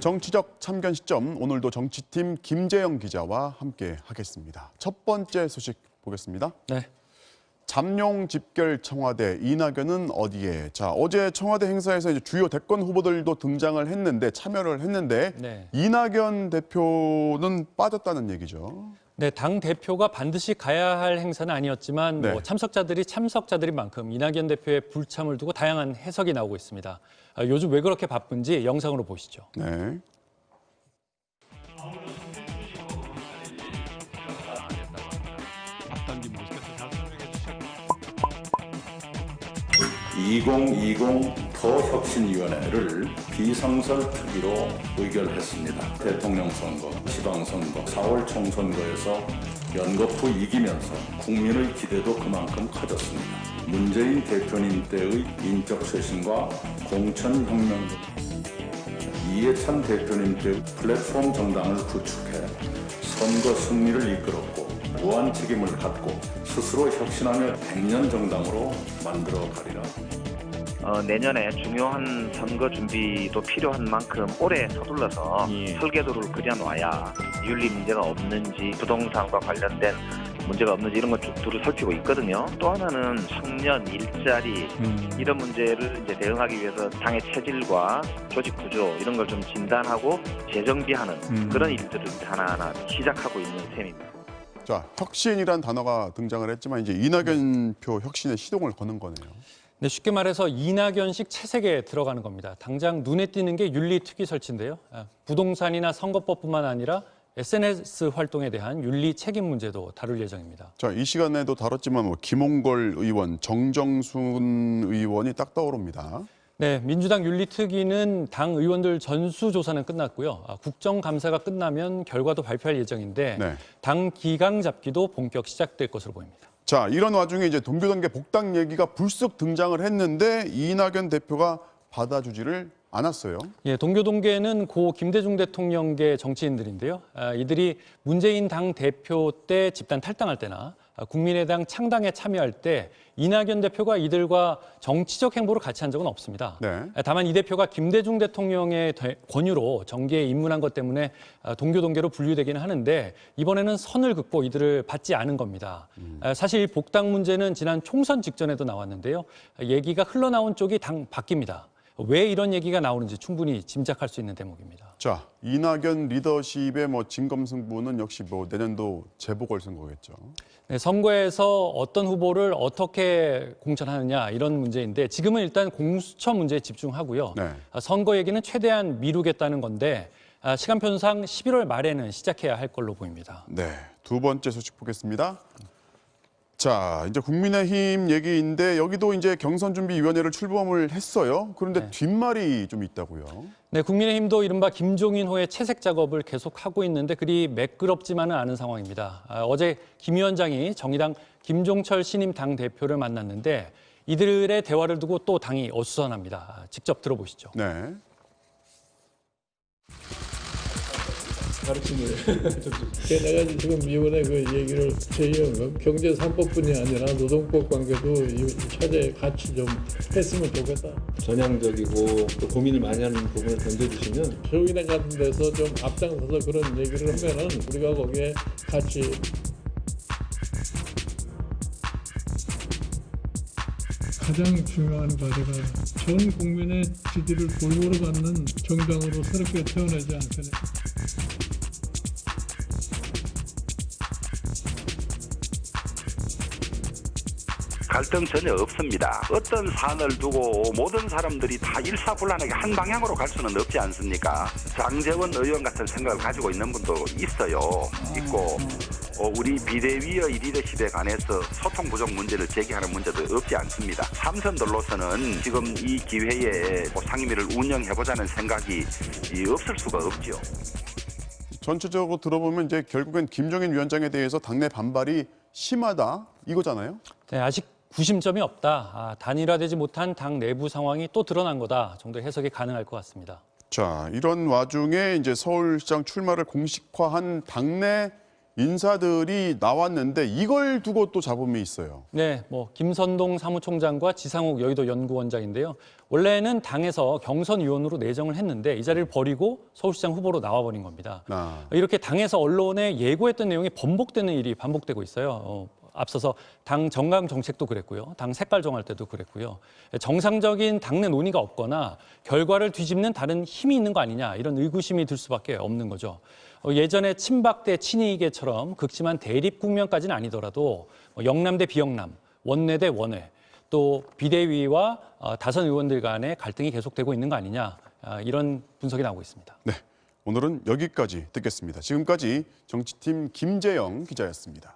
정치적 참견 시점, 오늘도 정치팀 김재영 기자와 함께 하겠습니다. 첫 번째 소식 보겠습니다. 네. 잠룡 집결 청와대, 이낙연은 어디에? 자, 어제 청와대 행사에서 이제 주요 대권 후보들도 등장을 했는데, 참여를 했는데, 네. 이낙연 대표는 빠졌다는 얘기죠. 네, 당 대표가 반드시 가야 할 행사는 아니었지만 네. 참석자들인 만큼 이낙연 대표의 불참을 두고 다양한 해석이 나오고 있습니다. 요즘 왜 그렇게 바쁜지 영상으로 보시죠. 네. 앞당김 모습에서 잘 설명해 주셨고. 2020 더혁신위원회를 비상설 특위로 의결했습니다. 대통령 선거, 지방선거, 4월 총선거에서 연거푸 이기면서 국민의 기대도 그만큼 커졌습니다. 문재인 대표님 때의 인적 쇄신과 공천혁명, 이해찬 대표님 때의 플랫폼 정당을 구축해 선거 승리를 이끌었고 무한 책임을 갖고 스스로 혁신하며 100년 정당으로 만들어 가리라. 내년에 중요한 선거 준비도 필요한 만큼 오래 서둘러서 설계도를 그려놔야 윤리 문제가 없는지, 부동산과 관련된 문제가 없는지 이런 것 쭉 두루 살피고 있거든요. 또 하나는 청년, 일자리 이런 문제를 이제 대응하기 위해서 당의 체질과 조직 구조 이런 걸 좀 진단하고 재정비하는 그런 일들을 하나하나 시작하고 있는 셈입니다. 자, 혁신이란 단어가 등장을 했지만 이제 이낙연 표 혁신에 시동을 거는 거네요. 네, 쉽게 말해서 이낙연식 채색에 들어가는 겁니다. 당장 눈에 띄는 게 윤리특위 설치인데요. 부동산이나 선거법뿐만 아니라 SNS 활동에 대한 윤리 책임 문제도 다룰 예정입니다. 자, 이 시간에도 다뤘지만 김홍걸 의원, 정정순 의원이 딱 떠오릅니다. 네, 민주당 윤리특위는 당 의원들 전수조사는 끝났고요. 국정감사가 끝나면 결과도 발표할 예정인데 네. 당 기강 잡기도 본격 시작될 것으로 보입니다. 자, 이런 와중에 이제 동교동계 복당 얘기가 불쑥 등장을 했는데 이낙연 대표가 받아주지를 않았어요. 예, 동교동계는 고 김대중 대통령계 정치인들인데요. 이들이 문재인 당 대표 때 집단 탈당할 때나 국민의당 창당에 참여할 때 이낙연 대표가 이들과 정치적 행보를 같이 한 적은 없습니다. 네. 다만 이 대표가 김대중 대통령의 권유로 정계에 입문한 것 때문에 동교동계로 분류되기는 하는데 이번에는 선을 긋고 이들을 받지 않은 겁니다. 사실 복당 문제는 지난 총선 직전에도 나왔는데요. 얘기가 흘러나온 쪽이 당 바뀝니다. 왜 이런 얘기가 나오는지 충분히 짐작할 수 있는 대목입니다. 자, 이낙연 리더십의 진검승부는 역시 내년도 재보궐선거겠죠. 네, 선거에서 어떤 후보를 어떻게 공천하느냐 이런 문제인데 지금은 일단 공수처 문제에 집중하고요. 네. 선거 얘기는 최대한 미루겠다는 건데 시간표상 11월 말에는 시작해야 할 걸로 보입니다. 네, 두 번째 소식 보겠습니다. 자, 이제 국민의힘 얘기인데 여기도 이제 경선준비위원회를 출범을 했어요. 그런데 네. 뒷말이 좀 있다고요. 네, 국민의힘도 이른바 김종인호의 채색 작업을 계속하고 있는데 그리 매끄럽지만은 않은 상황입니다. 어제 김 위원장이 정의당 김종철 신임 당대표를 만났는데 이들의 대화를 두고 또 당이 어수선합니다. 직접 들어보시죠. 네. 가르침을 내가 지금 이번에 그 얘기를 제의한 건 경제 3법뿐이 아니라 노동법 관계도 차제에 같이 좀 했으면 좋겠다. 전향적이고 또 고민을 많이 하는 부분을 던져주시면 조인회 같은 데서 좀 앞장서서 그런 얘기를 하면은 우리가 거기에 같이 가장 중요한 과제가 전 국민의 지지를 골고루 받는 정당으로 새롭게 태어나지 않겠냐. 갈등 전혀 없습니다. 어떤 사안을 두고 모든 사람들이 다 일사불란하게 한 방향으로 갈 수는 없지 않습니까? 장제원 의원 같은 생각을 가지고 있는 분도 있고 우리 비대위의 리더십에 관해서 소통 부족 문제를 제기하는 문제도 없지 않습니다. 삼선들로서는 지금 이 기회에 상임위를 운영해보자는 생각이 없을 수가 없죠. 전체적으로 들어보면 이제 결국엔 김종인 위원장에 대해서 당내 반발이 심하다 이거잖아요. 네, 아직 구심점이 없다. 단일화되지 못한 당 내부 상황이 또 드러난 거다 정도 해석이 가능할 것 같습니다. 자, 이런 와중에 이제 서울시장 출마를 공식화한 당내 인사들이 나왔는데 이걸 두고 또 잡음이 있어요. 네, 김선동 사무총장과 지상욱 여의도 연구원장인데요. 원래는 당에서 경선위원으로 내정을 했는데 이 자리를 버리고 서울시장 후보로 나와버린 겁니다. 이렇게 당에서 언론에 예고했던 내용이 번복되는 일이 반복되고 있어요. 앞서서 당 정강 정책도 그랬고요. 당 색깔 정할 때도 그랬고요. 정상적인 당내 논의가 없거나 결과를 뒤집는 다른 힘이 있는 거 아니냐 이런 의구심이 들 수밖에 없는 거죠. 예전에 친박 대 친이계처럼 극심한 대립 국면까지는 아니더라도 영남 대 비영남, 원내 대 원외, 또 비대위와 다선 의원들 간의 갈등이 계속되고 있는 거 아니냐 이런 분석이 나오고 있습니다. 네, 오늘은 여기까지 듣겠습니다. 지금까지 정치팀 김재영 기자였습니다.